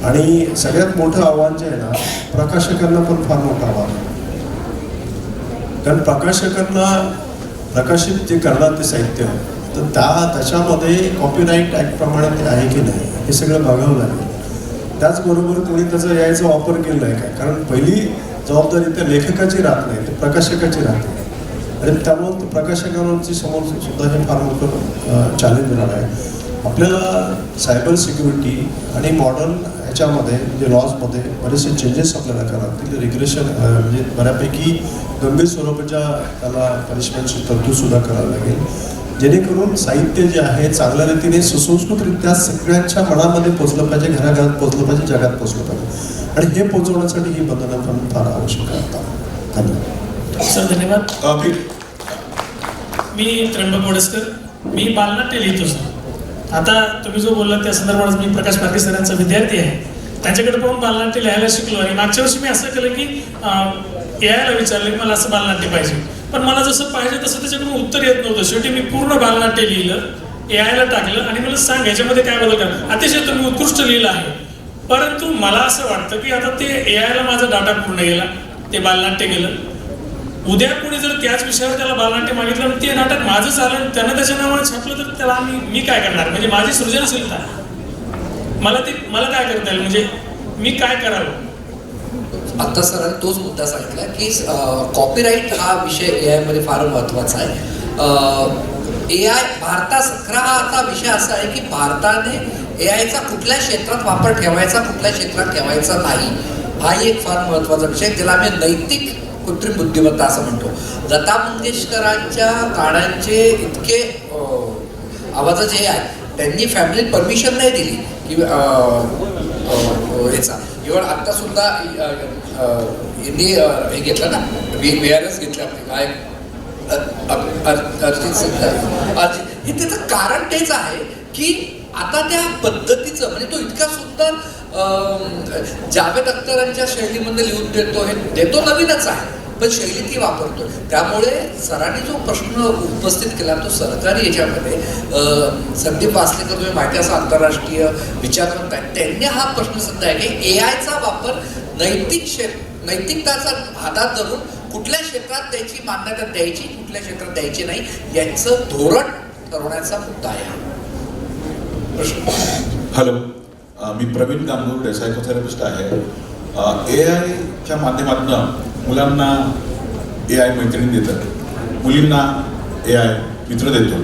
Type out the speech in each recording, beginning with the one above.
आणि सगळ्यात मोठं आव्हान जे आहे ना, प्रकाशकांना पण फार मोठं आव्हान आहे. कारण प्रकाशकांना प्रकाशित जे करणार ते साहित्य, तर त्याच्यामध्ये कॉपीराईट ॲक्टप्रमाणे ते आहे की नाही हे सगळं बघावं लागेल. त्याचबरोबर कोणी त्याचा यायचा वापर केला आहे काय, कारण पहिली जबाबदारी त्या लेखकाची राहत नाही, ते प्रकाशकाची राहते. आणि त्यामुळे प्रकाशकांवरची समोर सुद्धा हे फार मोठं चॅलेंज राहणार आहे. आपल्याला सायबर सिक्युरिटी आणि मॉडर्न ह्याच्यामध्ये म्हणजे लॉजमध्ये बरेचसे चेंजेस आपल्याला करावे लागतील. रिग्रेशन म्हणजे बऱ्यापैकी गंभीर स्वरूपाच्या त्याला पनिशमेंटची तरतूदसुद्धा करावी लागेल, जेणेकरून साहित्य जे आहे चांगल्या रीतीने सुसंस्कृतरित्या सगळ्यांच्या मनामध्ये पोचलं पाहिजे, घराघरात पोचलं पाहिजे, जगात पोचलं पाहिजे. आणि हे पोचवण्यासाठी ही बंधनं पण फार आवश्यक आहे. धन्यवाद सर. धन्यवाद. मी त्र्यंबक वडसकर, मी बालनाट्य लिहितो सर. आता तुम्ही जो बोललात त्या संदर्भात मी प्रकाश पारखे सरांचा विद्यार्थी आहे, त्यांच्याकडे पाहून बालनाट्य लिहायला शिकलो. आणि मागच्या वर्षी मी असं केलं की यायला विचारलं की मला असं बालनाट्य पाहिजे, पण मला जसं पाहिजे तसं त्याच्याकडून उत्तर येत नव्हतं. शेवटी मी पूर्ण बालनाट्य लिहिलं, यायला टाकलं आणि मला सांग याच्यामध्ये काय बदल करा. अतिशय तुम्ही उत्कृष्ट लिहिलं आहे, परंतु मला असं वाटतं की आता ते यायला माझा डाटा पूर्ण गेला, ते बालनाट्य गेलं. उद्या कोणी जर त्याच विषयावर त्याला बालनाट्य मागितलं आणि ते नाटक माझं झालं, त्यानं त्याच्या नावाने छापलं, तर त्याला मी काय करणार? म्हणजे माझी सृजनशीलता मला काय करता येईल, म्हणजे मी काय करावं? आता सरांनी तोच मुद्दा सांगितला की कॉपीराईट हा विषय AI मध्ये फार महत्त्वाचा आहे. AI भारतात खरा हा आता विषय असा आहे की भारताने AIचा कुठल्या क्षेत्रात वापर ठेवायचा, कुठल्या क्षेत्रात ठेवायचा नाही, हा एक फार महत्त्वाचा विषय, ज्याला आम्ही नैतिक कृत्रिम बुद्धिमत्ता असं म्हणतो. लता मंगेशकरांच्या गाण्यांचे इतके आवाजाचे आहे, त्यांनी फॅमिलीत परमिशन नाही दिली की ह्याचा. इव्हन आत्ता सुद्धा यांनी हे घेतलं ना, VRS घेतलं आपले गायक अर्जित सिंग. हे त्याचं कारण तेच आहे की आता त्या पद्धतीचं म्हणजे तो इतका सुंदर जावेद अख्तरांच्या शैलीमध्ये लिहून देतो, हे देतो नवीनच आहे पण शैली ती वापरतो. त्यामुळे सरांनी जो प्रश्न उपस्थित केला तो सरकारी याच्यामध्ये संदीप वासलेकर तुम्ही माहिती असा आंतरराष्ट्रीय विचारवंत आहे, त्यांनी हा प्रश्न सध्या आहे की AIचा वापर नैतिकताचा आधार धरून कुठल्या क्षेत्रात त्याची मान्यता द्यायची, कुठल्या क्षेत्रात द्यायची नाही, याचं धोरण ठरवण्याचा मुद्दा आहे. हॅलो, मी प्रवीण गांगुर्डे, सायकोथेरपिस्ट आहे. AIच्या माध्यमातून मुलांना AI मैत्रिणी देतात, मुलींना AI मित्र देतो.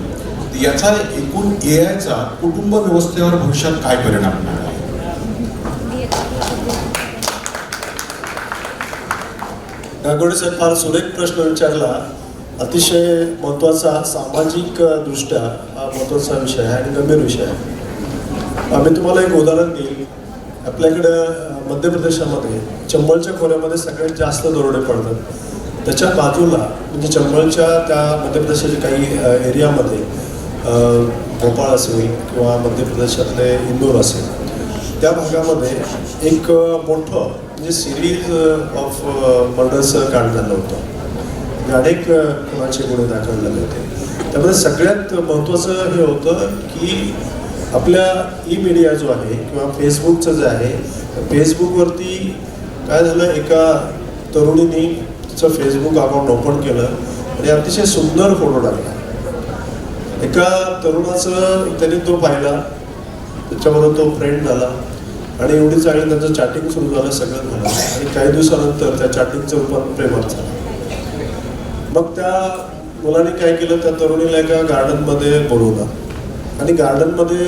याचा एकूण AIचा कुटुंब व्यवस्थेवर भविष्यात काय परिणाम होणार आहे? गांगुर्डे साहेब फार सुरेख प्रश्न विचारला. अतिशय महत्त्वाचा, सामाजिक दृष्ट्या हा महत्त्वाचा विषय आहे आणि गंभीर विषय आहे. मी तुम्हाला एक उदाहरण देईल. आपल्याकडं मध्य प्रदेशामध्ये चंबळच्या खोऱ्यामध्ये सगळ्यात जास्त दरोडे पडतात. त्याच्या बाजूला म्हणजे चंबळच्या त्या मध्य प्रदेशाच्या काही एरियामध्ये भोपाळ असेल किंवा मध्य प्रदेशातले इंदोर असेल, त्या भागामध्ये एक मोठं म्हणजे सिरीज ऑफ मर्डर्स कांड झालं होतं. अनेक खुनाचे गुन्हे दाखल झाले होते. त्यामध्ये सगळ्यात महत्त्वाचं हे होतं की आपल्या मीडिया जो आहे किंवा फेसबुकचं जे आहे, फेसबुकवरती काय झालं, एका तरुणीने तिचं फेसबुक अकाउंट ओपन केलं आणि अतिशय सुंदर फोटो टाकला. एका तरुणाचं त्याने तो पाहिला, त्याच्याबरोबर तो फ्रेंड झाला आणि एवढी चांगली त्यांचं चॅटिंग सुरू झालं, सगळं झालं. आणि काही दिवसानंतर त्या चॅटिंगचं रूपात प्रेमात झालं. मग त्या मुलाने काय केलं, त्या तरुणीला एका गार्डनमध्ये बोलवलं आणि गार्डनमध्ये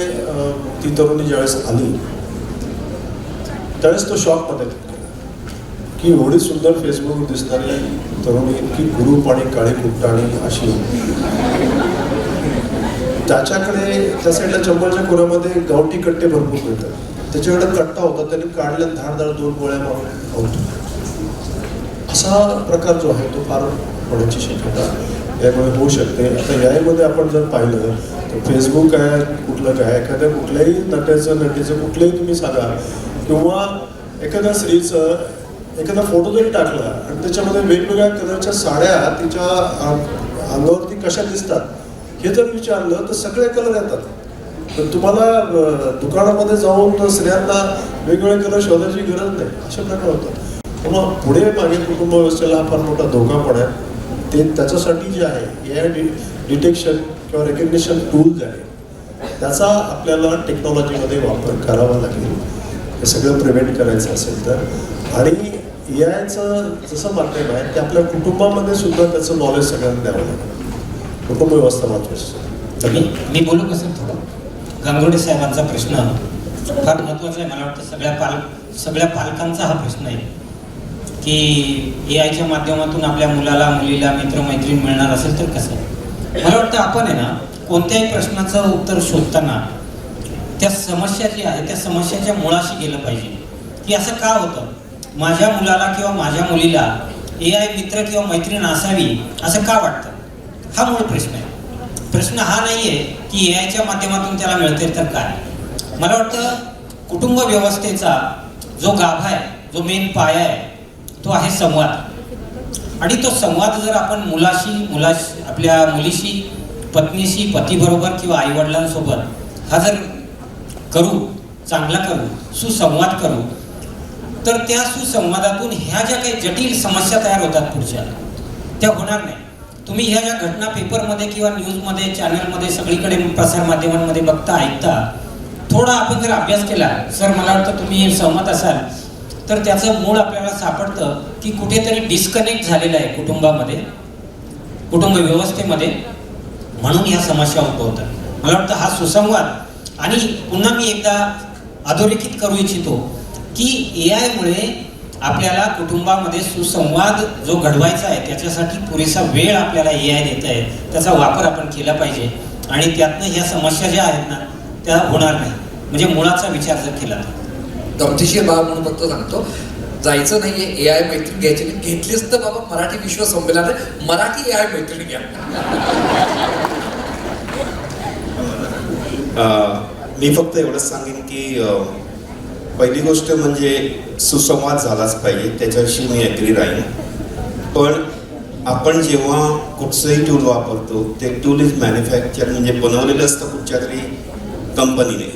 ती तरुणी ज्यावेळेस आली त्यावेळेस तो शॉकमध्ये की एवढी सुंदर फेसबुकवर दिसणारी तरुणी, इतकी कुरूप आणि काळी कुट्टाणी अशी. त्याच्याकडे त्या साईडला चंबळच्या खोऱ्यामध्ये गावठी कट्टे भरपूर मिळतात, त्याच्याकडे कट्टा होता, त्यांनी काढल्या धारदार 2 गोळ्या मारून होतो. असा प्रकार जो आहे तो फार होण्याची शक्यता यामुळे होऊ शकते. आता यामध्ये आपण जर पाहिलं तर फेसबुक आहे, कुठलं काय, एखाद्या कुठल्याही नटीचं कुठलंही तुम्ही सांगा किंवा एखाद्या स्त्रीचं एखादा फोटो जरी टाकला आणि त्याच्यामध्ये वेगवेगळ्या कलरच्या साड्या तिच्या अंगावरती कशा दिसतात हे जर विचारलं तर सगळे कलर येतात. तर तुम्हाला दुकानामध्ये जाऊन स्त्रियांना वेगवेगळे कलर शोधायची गरज नाही, अशा प्रकार होतात. मग पुढे मागे कुटुंब व्यवस्थेला हा फार मोठा धोका पण आहे. ते त्याच्यासाठी जे आहे AI डिटेक्शन किंवा रेकग्निशन टूल जे आहे त्याचा आपल्याला टेक्नॉलॉजीमध्ये वापर करावा लागेल, हे सगळं प्रिव्हेंट करायचं असेल तर. आणि AIचं जसं माध्यम आहे ते आपल्या कुटुंबामध्ये सुद्धा त्याचं नॉलेज सगळ्यांना द्यावं लागेल. कुटुंब व्यवस्था महत्त्वाची. मी बोलू कसं थोडं. गांगुर्डे साहेबांचा प्रश्न फार महत्त्वाचा आहे. मला वाटतं सगळ्या पालकांचा हा प्रश्न आहे की AIच्या माध्यमातून आपल्या मुलाला मुलीला मित्रमैत्रीण मिळणार असेल तर कसं. मला वाटतं आपण आहे ना कोणत्याही प्रश्नाचं उत्तर शोधताना त्या समस्या जी आहे त्या समस्याच्या मुळाशी गेलं पाहिजे की असं का होतं. माझ्या मुलाला किंवा माझ्या मुलीला AI मित्र किंवा मैत्रीण असावी असं का वाटतं, हा मूळ प्रश्न आहे. प्रश्न हा नाही आहे की AIच्या माध्यमातून त्याला मिळते तर काय. मला वाटतं कुटुंब व्यवस्थेचा जो गाभा आहे, जो मेन पाया आहे, तो आहे संवाद. आणि तो संवाद जर आपण मुलाशी आपल्या मुलीशी, पत्नीशी, पतीबरोबर किंवा आईवडिलांसोबत हा जर करू, चांगला करू, सुसंवाद करू, तर त्या सुसंवादातून ह्या ज्या काही जटिल समस्या तयार होतात पुढच्या, त्या होणार नाही. तुम्ही ह्या ज्या घटना पेपरमध्ये किंवा न्यूजमध्ये, चॅनलमध्ये, सगळीकडे प्रसारमाध्यमांमध्ये बघता, ऐकता, थोडा आपण जर अभ्यास केला, सर मला वाटतं तुम्ही सहमत असाल, तर त्याचं मूळ आपल्याला सापडतं की कुठेतरी डिस्कनेक्ट झालेलं आहे कुटुंबामध्ये, कुटुंब व्यवस्थेमध्ये, म्हणून ह्या समस्या उद्भवतात. मला वाटतं हा सुसंवाद. आणि पुन्हा मी एकदा अधोरेखित करू इच्छितो की AI मुळे आपल्याला कुटुंबामध्ये सुसंवाद जो घडवायचा आहे त्याच्यासाठी पुरेसा वेळ आपल्याला AI देत आहे, त्याचा वापर आपण केला पाहिजे. आणि त्यातनं ह्या समस्या ज्या आहेत ना त्या होणार नाही, म्हणजे मुळाचा विचार जर केला तर. गमतीशीर बाब म्हणून फक्त सांगतो, जायचं नाहीये AI मैत्रीण घ्यायची नाही, घेतलीच तर बाबा मराठी विश्व संमेलनात मराठी AI मैत्रीण घ्या. मी फक्त एवढंच सांगेन की पहिली गोष्ट म्हणजे सुसंवाद झालाच पाहिजे, त्याच्याशी मी ॲग्री राहीन. पण आपण जेव्हा कुठचंही टूल वापरतो ते टूल इज मॅन्युफॅक्चर, म्हणजे बनवलेलं असतं कुठच्या तरी कंपनीने.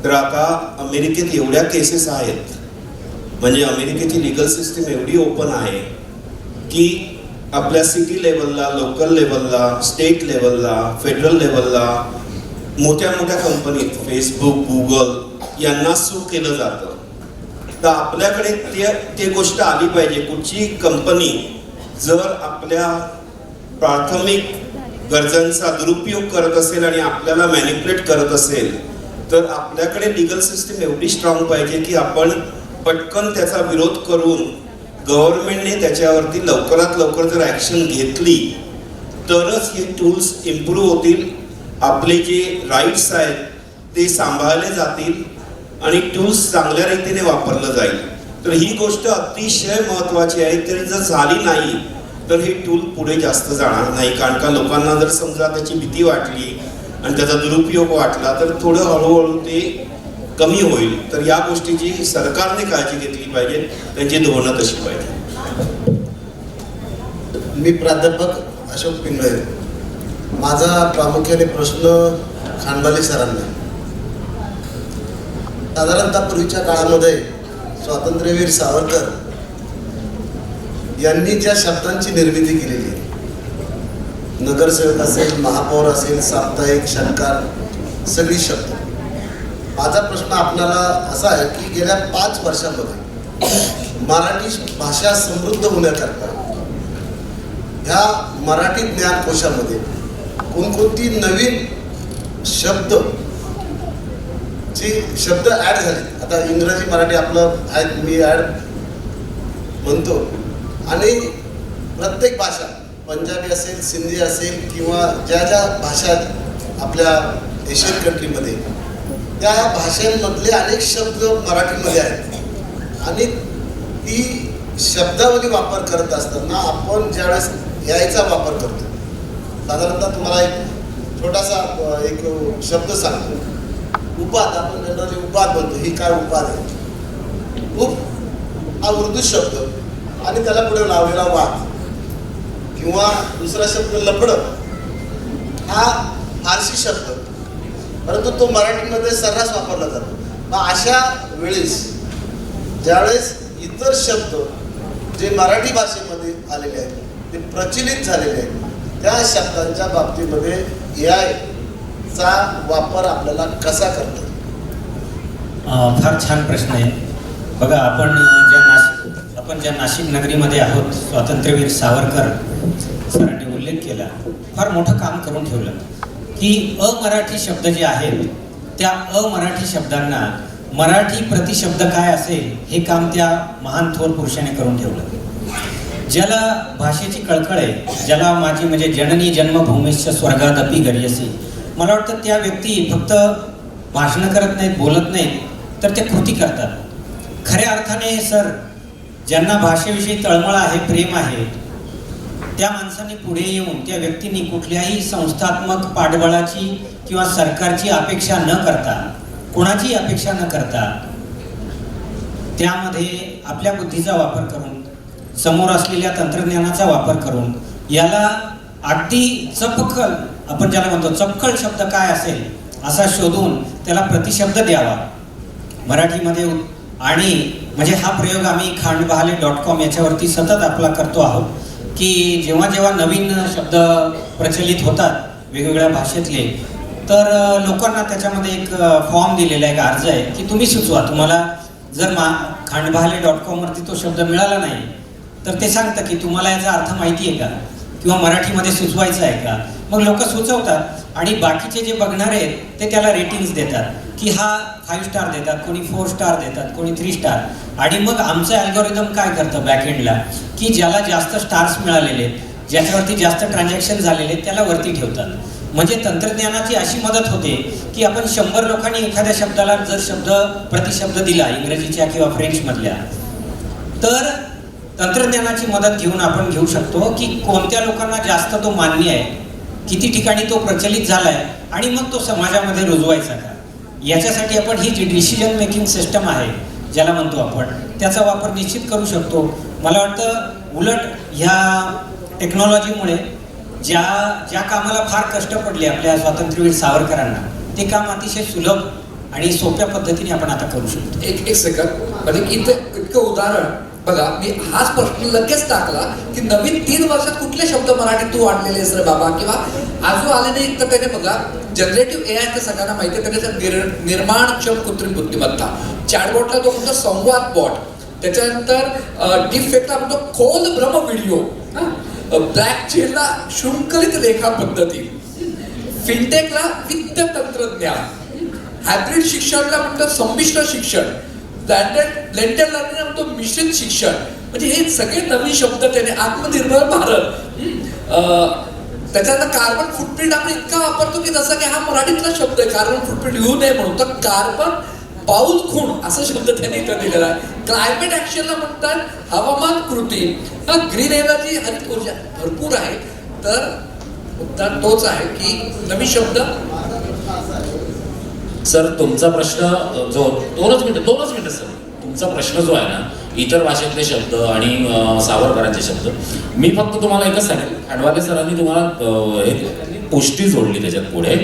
तर आता अमेरिकेत एवढ्या केसेस आहेत, म्हणजे अमेरिकेची लिगल सिस्टीम एवढी ओपन आहे की आपल्या सिटी लेवलला, लोकल लेवलला, स्टेट लेवलला, फेडरल लेवलला मोठ्या मोठ्या कंपनीत फेसबुक, गुगल यांना सू केलं जातं. तर आपल्याकडे ते गोष्ट आली पाहिजे. कुठची कंपनी जर आपल्या प्राथमिक गरजांचा दुरुपयोग करत असेल आणि आपल्याला मॅनिप्युलेट करत असेल तर आपल्याकडे लिगल सिस्टीम एवढी स्ट्रॉंग पाहिजे की आपण पटकन त्याचा विरोध करून गव्हर्नमेंटने त्याच्यावरती लवकरात लवकर जर ॲक्शन घेतली तरच हे टूल्स इम्प्रूव्ह होतील, आपले जे राईट्स आहेत ते सांभाळले जातील आणि टूल्स चांगल्या रीतीने वापरलं जाईल. तर ही गोष्ट अतिशय महत्त्वाची आहे. तरी जर झाली नाही तर हे टूल पुढे जास्त जाणार नाही, कारण का लोकांना जर समजा त्याची भीती वाटली आणि त्याचा दुरुपयोग वाटला तर थोडं हळूहळू ते कमी होईल. तर या गोष्टीची सरकारने काळजी घेतली पाहिजे, त्यांची धोरणं तशी पाहिजे. मी प्राध्यापक अशोक पिंगळे. माझा प्रामुख्याने प्रश्न खानबाली सरांना. साधारणतः पूर्वीच्या काळामध्ये स्वातंत्र्यवीर सावरकर यांनी ज्या शब्दांची निर्मिती केलेली आहे, नगरसेवक असेल, महापौर असेल, साप्ताहिक, षटकार, सगळी शब्द. माझा प्रश्न आपल्याला असा आहे की गेल्या 5 वर्षांमध्ये मराठी भाषा समृद्ध होण्याकरता ह्या मराठी ज्ञानकोशामध्ये कोणकोणती नवीन शब्द ॲड झाले. आता इंग्रजी मराठी आपलं आहेत, मी ॲड म्हणतो. आणि प्रत्येक भाषा, पंजाबी असेल, सिंधी असेल किंवा ज्या ज्या भाषा आपल्या एशियन कंट्रीमध्ये, त्या भाषांमधले अनेक शब्द मराठीमध्ये आहेत. आणि ती शब्दावली वापर करत असताना आपण ज्यावेळेस यायचा वापर करतो, साधारणतः तुम्हाला एक छोटासा एक शब्द सांगतो. उपाद, आपण जनरली उपाद म्हणतो. ही काय उपाद आहे? उप हा उर्दू शब्द आणि त्याला पुढे लावलेला वाद किंवा दुसरा शब्द लफडं हा फारसी शब्द, परंतु तो मराठीमध्ये सर्रास वापरला जातो. मग अशा वेळेस ज्यावेळेस इतर शब्द जे मराठी भाषेमध्ये आलेले आहेत ते प्रचलित झालेले आहेत त्या शब्दांच्या बाबतीमध्ये AI चा वापर आपल्याला कसा करता येईल? फार छान प्रश्न आहे. बघा, आपण ज्या नाशिक नगरीमध्ये आहोत, स्वातंत्र्यवीर सावरकर सरांनी उल्लेख केला, फार मोठं काम करून ठेवलं की अमराठी शब्द जे आहेत त्या अमराठी शब्दांना मराठी प्रतिशब्द काय असेल हे काम त्या महान थोर पुरुषाने करून ठेवलं. ज्याला भाषेची कळकळ आहे, ज्याला माझी म्हणजे जननी जन्मभूमीश्च स्वर्गादपि गरीयसी, मला वाटतं त्या व्यक्ती फक्त भाषणं करत नाहीत, बोलत नाहीत, तर त्या कृती करतात. खऱ्या अर्थाने सर, ज्यांना भाषेविषयी तळमळ आहे, प्रेम आहे, त्या माणसांनी पुढे येऊन त्या व्यक्तींनी कुठल्याही संस्थात्मक पाठबळाची किंवा सरकारची अपेक्षा न करता, कोणाची अपेक्षा न करता, त्यामध्ये आपल्या बुद्धीचा वापर करून, समोर असलेल्या तंत्रज्ञानाचा वापर करून याला अगदी चपखल, आपण ज्याला म्हणतो चपखल शब्द काय असेल असा शोधून त्याला प्रतिशब्द द्यावा मराठीमध्ये. आणि म्हणजे हा प्रयोग आम्ही खांडबहाले.com याच्यावरती सतत आपला करतो आहोत की जेव्हा जेव्हा नवीन शब्द प्रचलित होतात वेगवेगळ्या भाषेतले, तर लोकांना त्याच्यामध्ये एक फॉर्म दिलेला आहे, एक अर्ज आहे की तुम्ही सुचवा. तुम्हाला जर खांडबहाले.com वरती तो शब्द मिळाला नाही तर ते सांगतं की तुम्हाला याचा अर्थ माहिती आहे का किंवा मराठीमध्ये सुचवायचं आहे का. मग लोक सुचवतात आणि बाकीचे जे बघणारे आहेत ते त्याला रेटिंग्स देतात की हा 5 स्टार देतात, कोणी 4 स्टार देतात, कोणी 3 स्टार. आणि मग आमचं अल्गोरिदम काय करतं बॅकएंडला की ज्याला जास्त स्टार्स मिळालेले, ज्याच्यावरती जास्त ट्रान्झॅक्शन झालेले त्याला वरती ठेवतात. म्हणजे तंत्रज्ञानाची अशी मदत होते की आपण 100 लोकांनी एखाद्या शब्दाला जर शब्द प्रतिशब्द दिला इंग्रजीच्या किंवा फ्रेंचमधल्या, तर तंत्रज्ञानाची मदत घेऊन आपण घेऊ शकतो की कोणत्या लोकांना जास्त तो मान्य आहे, किती ठिकाणी तो प्रचलित झालाय आणि मग तो समाजामध्ये रुजवायचा का. याच्यासाठी आपण ही जी डिसिजन मेकिंग सिस्टम आहे ज्याला म्हणतो आपण, त्याचा वापर निश्चित करू शकतो. मला वाटतं उलट ह्या टेक्नॉलॉजीमुळे ज्या कामाला फार कष्ट पडले आपल्या स्वातंत्र्यवीर सावरकरांना, ते काम अतिशय सुलभ आणि सोप्या पद्धतीने आपण आता करू शकतो. एक सेकंद, म्हणजे इतकं उदाहरण बघा, मी हाच प्रश्न लगेच टाकला की नवीन 3 वर्षात कुठले शब्द मराठीत तू वाढलेले रे बाबा, किंवा आजू आले नाही तर त्याने बघा जनरेटिव्ह AI तर सगळ्यांना माहिती आहे, त्याच्यात निर्माणक्षम कृत्रिम बुद्धिमत्ता, चॅटबॉटला तो म्हणतो संवाद बॉट, त्याच्यानंतर डिफेक्टला म्हणतो खोल भ्रम व्हिडिओ, ब्लॅक चेनला शृंखलित रेखा पद्धती, फिनटेकला वित्त तंत्रज्ञान, हायब्रिड शिक्षणला म्हणतो संमिश्र शिक्षण, ब्लेंडेड लर्निंग म्हणतो मिश्रित शिक्षण. म्हणजे हे सगळे नवीन शब्द त्याने, आत्मनिर्भर भारत, त्याच्यानंतर कार्बन फुटप्रिंट आपण इतका वापरतो की जसं की हा मराठीतला शब्द आहे, कार्बन फुटप्रिंट लिहू नये म्हणून, तर कार्बन पाऊल खूण असा शब्द त्यांनी इथं दिलेला आहे. क्लायमेट ऍक्शनला म्हणतात हवामान कृती, ग्रीन एनर्जी, हरित ऊर्जा, भरपूर आहे. तर उत्तर तोच आहे की नवीन शब्द. सर, तुमचा प्रश्न जो 2 मिनिटं सर, तुमचा प्रश्न जो आहे ना, इतर भाषेतले शब्द आणि सावरकरांचे शब्द, मी फक्त तुम्हाला एकच सांगेल, खांडवाले सरांनी तुम्हाला पुष्टी जोडली त्याच्यात पुढे,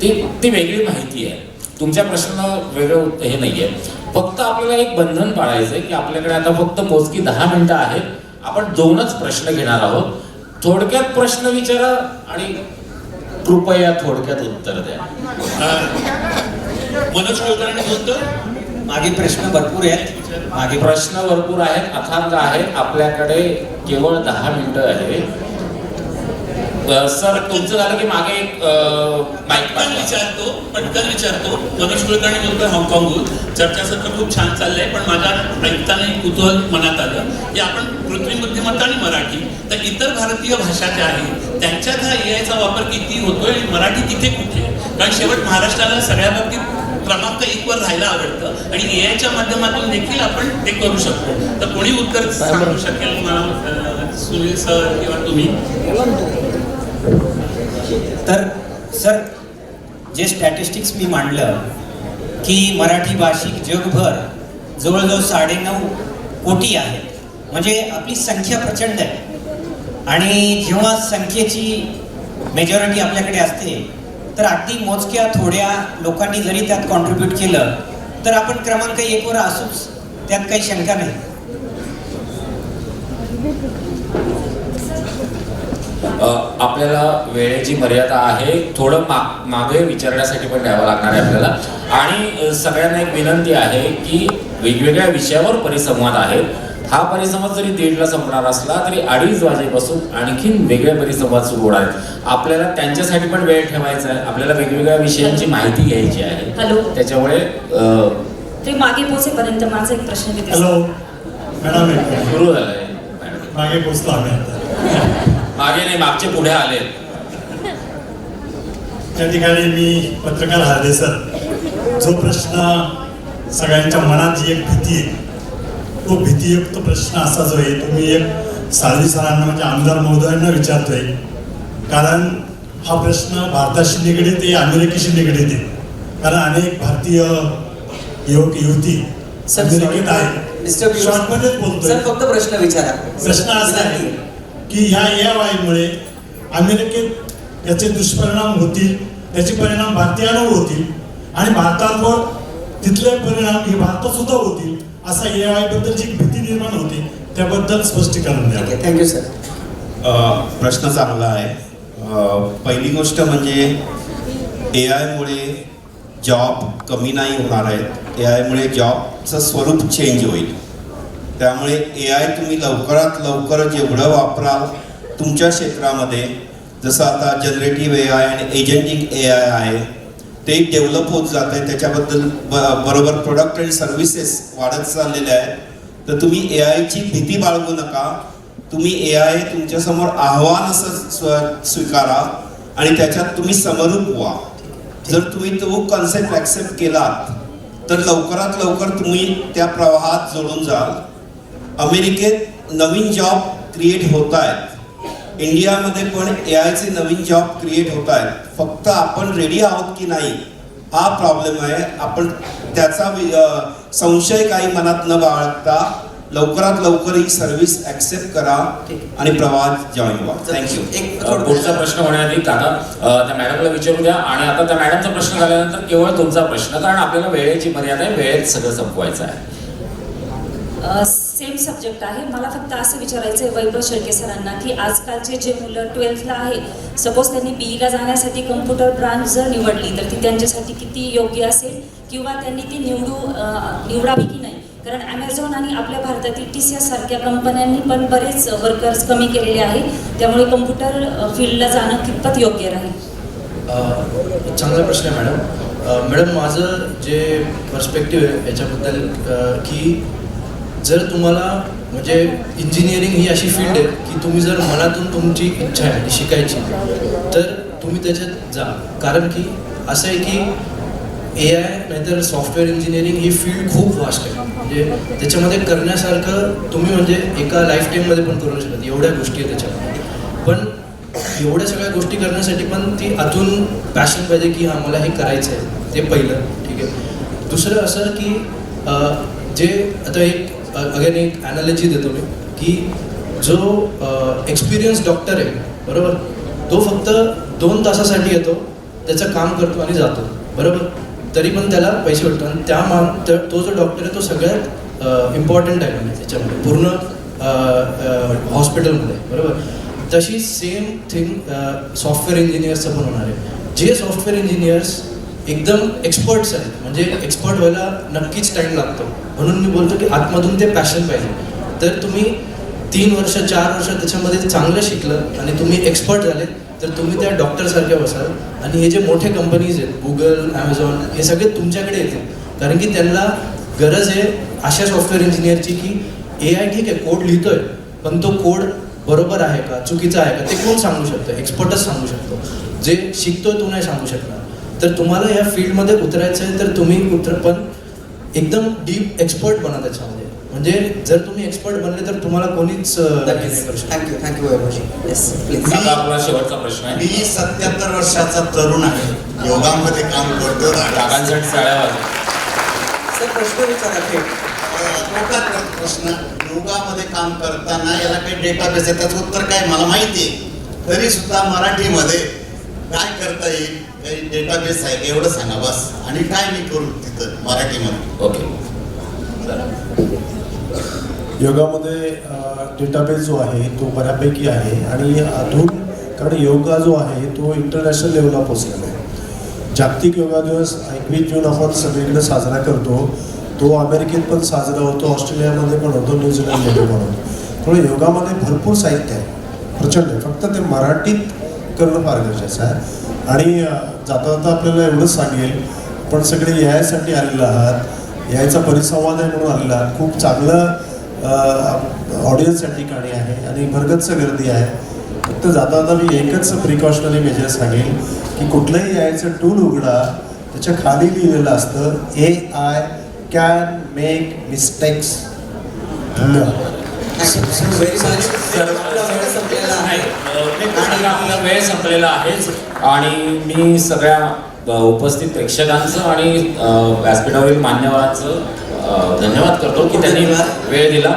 ती वेगळी माहिती आहे. तुमच्या प्रश्नाला वेगळं हे नाही आहे. फक्त आपल्याला एक बंधन पाळायचं आहे की आपल्याकडे आता फक्त मोजकी 10 मिनिटं आहेत. आपण 2च प्रश्न घेणार आहोत. थोडक्यात प्रश्न विचारा आणि कृपया थोडक्यात उत्तर द्या. मनोज कुलकर्णी बोलतो. मागे प्रश्न भरपूर आहेत, मागे प्रश्न भरपूर आहेत, अथांग आहेत. आपल्याकडे केवळ 10 मिनिटं आहे. सर, तुमचं झालं की मागे एक माईक पटकन विचारतो. मनोज कुलकर्णी बोलतोय, हाँगकाँगहून. चर्चासत्र खूप छान चाललंय, पण माझ्या ऐकताना एक कुतूहल मनात आलं की आपण कृत्रिम बुद्धिमत्ता आणि मराठी, तर इतर भारतीय भाषा ज्या आहेत त्यांच्यात हा AIचा वापर किती होतोय आणि मराठी तिथे कुठे? कारण शेवट महाराष्ट्राला सगळ्या बाबतीत क्रमांक 1 वर राहायला आवडतं आणि AIच्या माध्यमातून देखील आपण ते करू शकतो. तर कोणी उत्तर सांगू शकेल मला? सुनील सर किंवा तुम्ही? तर सर, जे स्टॅटिस्टिक्स मी मांडलं की मराठी भाषिक जगभर जवळजवळ 9.5 कोटी आहेत, म्हणजे आपली संख्या प्रचंड आहे. आणि जेव्हा संख्येची मेजॉरिटी आपल्याकडे असते तर अगदी मोजक्या थोड्या लोकांनी जरी त्यात कॉन्ट्रीब्यूट केलं तर आपण क्रमांक 1 वर असूच, त्यात काही शंका नाही. आपल्याला वेळेची मर्यादा आहे, थोडं मागे विचारण्यासाठी पण द्यावं लागणार आहे आपल्याला. आणि सगळ्यांना एक विनंती आहे की वेगवेगळ्या विषयावर परिसंवाद आहेत. हा परिसंवाद जरी 1:30ला संपणार असला तरी 2:30 वाजेपासून आणखीन वेगळे परिसंवाद सुरू होणार आहेत. आपल्याला त्यांच्यासाठी पण वेळ ठेवायचा आहे, आपल्याला वेगवेगळ्या विषयांची माहिती घ्यायची आहे. हॅलो. त्याच्यामुळे ते मागे पोहोचेपर्यंत माझा एक प्रश्न विचारा. हॅलो मॅडम, सुरू झालंय. मागे पोचलो आम्ही आता. मागे नाही, मागचे पुढे आले. त्या ठिकाणी मी पत्रकार हार्दे सर, जो प्रश्न सगळ्यांच्या मनात जी एक भीती आहे, तो भीतीयुक्त प्रश्न असा जो आहे तो मी एक साळवी सरांना म्हणजे आमदार महोदयांना विचारतोय. कारण हा प्रश्न भारताशी निगडीत आहे, अमेरिकेशी निगडीत आहे. कारण अनेक भारतीय युवक युवती अमेरिकेत आहे. शॉर्टमध्येच बोलतोय. फक्त प्रश्न विचारा. प्रश्न असा आहे की ह्या AI मुळे अमेरिकेत याचे दुष्परिणाम होतील, त्याचे परिणाम भारतीयांवर होतील आणि भारतावर तिथले परिणाम हे भारतात सुद्धा होतील, असा AI बद्दल जी भीती निर्माण होते त्याबद्दल स्पष्टीकरण द्या. Thank you sir. प्रश्न चांगला आहे. पहिली गोष्ट म्हणजे AI मुळे जॉब कमी नाही होणार आहेत. AI मुळे जॉबचं स्वरूप चेंज होईल. त्यामुळे AI तुम्ही लवकरात लवकर जेवढं वापराल तुमच्या क्षेत्रामध्ये, जसं आता जनरेटिव्ह AI आणि एजंटिक AI आहे ते डेव्हलप होत जात आहे, त्याच्याबद्दल बरोबर प्रोडक्ट आणि सर्व्हिसेस वाढत चाललेल्या आहेत. तर तुम्ही AIची भीती बाळगू नका. तुम्ही AI तुमच्यासमोर आव्हान असं स्वीकारा आणि त्याच्यात तुम्ही समरूप व्हा. जर तुम्ही तो कॉन्सेप्ट ॲक्सेप्ट केलात तर लवकरात लवकर तुम्ही त्या प्रवाहात जोडून जाल. अमेरिकेत नवीन जॉब क्रिएट होत आहेत, इंडियामध्ये पण AIचे नवीन जॉब क्रिएट होत आहेत. फक्त आपण रेडी आहोत की नाही हा प्रॉब्लेम आहे. आपण त्याचा संशय काही मनात न बाळगता लवकरात लवकर ही सर्व्हिस ॲक्सेप्ट करा आणि प्रवाहात जॉईन व्हा. थँक्यू. पुढचा प्रश्न होण्याआधी काका त्या मॅडमला विचारू द्या. आणि आता त्या मॅडमचा प्रश्न झाल्यानंतर केवळ तुमचा प्रश्न, कारण आपल्याला वेळेची मर्यादा आहे, वेळेत सगळं संपवायचं आहे. सेम सब्जेक्ट आहे. मला फक्त असं विचारायचं आहे वैभव शेळके सरांना की आजकालचे जे मुलं 12thला आहे, सपोज त्यांनी BE ला जाण्यासाठी कम्प्युटर ब्रांच जर निवडली तर ती त्यांच्यासाठी किती योग्य असेल किंवा त्यांनी ती निवडावी की नाही. कारण ॲमेझॉन आणि आपल्या भारतातील TCS सारख्या कंपन्यांनी पण बरेच वर्कर्स कमी केलेले आहे. त्यामुळे कम्प्युटर फील्डला जाणं कितपत योग्य राहील. चांगला प्रश्न आहे मॅडम. मॅडम माझं जे पर्स्पेक्टिव्ह आहे याच्याबद्दल की जर तुम्हाला म्हणजे इंजिनिअरिंग ही अशी फील्ड आहे की तुम्ही जर मनातून तुमची इच्छा आहे शिकायची तर तुम्ही त्याच्यात जा. कारण की असं आहे की AI नाहीतर सॉफ्टवेअर इंजिनिअरिंग ही फील्ड खूप वास्ट आहे. म्हणजे त्याच्यामध्ये करण्यासारखं तुम्ही म्हणजे एका लाईफ टाईममध्ये पण करू शकत, एवढ्या गोष्टी आहेत त्याच्यामध्ये. पण एवढ्या सगळ्या गोष्टी करण्यासाठी पण ती आतून पॅशन पाहिजे की हां मला हे करायचं आहे. ते पहिलं ठीक आहे. दुसरं असं की जे आता एक अगेन एक ॲनालॉजी देतो मी की जो एक्सपिरियन्स डॉक्टर आहे बरोबर, तो फक्त 2 तासासाठी येतो, त्याचं काम करतो आणि जातो बरोबर, तरी पण त्याला पैसे भेटतो. आणि तो जो डॉक्टर आहे तो सगळ्यात इम्पॉर्टंट आहे म्हणजे त्याच्यामध्ये पूर्ण हॉस्पिटलमध्ये बरोबर. तशी सेम थिंग सॉफ्टवेअर इंजिनियर्सचं पण होणार आहे. जे सॉफ्टवेअर इंजिनियर्स एकदम एक्सपर्ट्स आहेत, म्हणजे एक्सपर्ट व्हायला नक्कीच टाईम लागतो. म्हणून मी बोलतो की आतमधून ते पॅशन पाहिजे. तर तुम्ही 3 वर्ष 4 वर्ष त्याच्यामध्ये चांगलं शिकलं आणि तुम्ही एक्सपर्ट झाले तर तुम्ही त्या डॉक्टरसारख्या बसाल. आणि हे जे मोठे कंपनीज आहेत गुगल, ॲमेझॉन, हे सगळे तुमच्याकडे येतील. कारण की त्यांना गरज आहे अशा सॉफ्टवेअर इंजिनियरची की AI ठीक आहे कोड लिहितोय पण तो कोड बरोबर आहे का चुकीचा आहे का ते कोण सांगू शकतं, एक्सपर्टच सांगू शकतो. जे शिकतोय तो नाही सांगू शकणार. तर तुम्हाला या फील्डमध्ये उतरायचं आहे तर तुम्ही पण एकदम डीप एक्सपर्ट बना त्याच्यामध्ये. म्हणजे जर तुम्ही एक्सपर्ट बनले तर तुम्हाला कोणीच थँक्यू वैभवजी. Yes please. आता आपला शेवटचा प्रश्न आहे. मी 77 वर्षाचा तरुण आहे, योगामध्ये काम करतो. काकांसाठी साड्या वाजवा. सर प्रश्न विचारा थेट. मोठा प्रश्न. योगामध्ये काम करताना याला काही डेटाबेस आहे त्याचं उत्तर काय मला माहिती आहे, तरी सुद्धा मराठीमध्ये काय करता येईल काही डेटाबेस आहे एवढं सांगा बस. आणि काय मी करू तिथं मराठीमध्ये. ओके. योगामध्ये डेटाबेस जो आहे तो बऱ्यापैकी आहे आणि अजून कारण योगा जो आहे तो इंटरनॅशनल लेवलला पोचलेला आहे. जागतिक योगा दिवस 21 जून आपण सगळीकडे साजरा करतो. तो अमेरिकेत पण साजरा होतो, ऑस्ट्रेलियामध्ये पण होतो, न्यूझीलंडमध्ये पण होतो. त्यामुळे योगामध्ये भरपूर साहित्य आहे, प्रचंड आहे. फक्त ते मराठीत करणं फार गरजेचं आहे. आणि जाता जाता आपल्याला एवढंच सांगेल, पण सगळे यायसाठी आलेले आहात, यायचा परिसंवाद आहे म्हणून आलेला आहात. खूप चांगलं ऑडियन्स या ठिकाणी आहे आणि भरगच्च गर्दी आहे. फक्त जाता जाता मी एकच प्रिकॉशनरी मेजर सांगेल की कुठलंही यायचं टूल उघडा, त्याच्या खाली लिहिलेलं असतं AI कॅन मेक मिस्टेक्स. धन्यवाद. Very much. आपला वेळ संपलेला आहे. आपला वेळ संपलेला आहेच आणि मी सगळ्या उपस्थित प्रेक्षकांचं आणि व्यासपीठावरील मान्यवरांचं धन्यवाद करतो की त्यांनी वेळ दिला.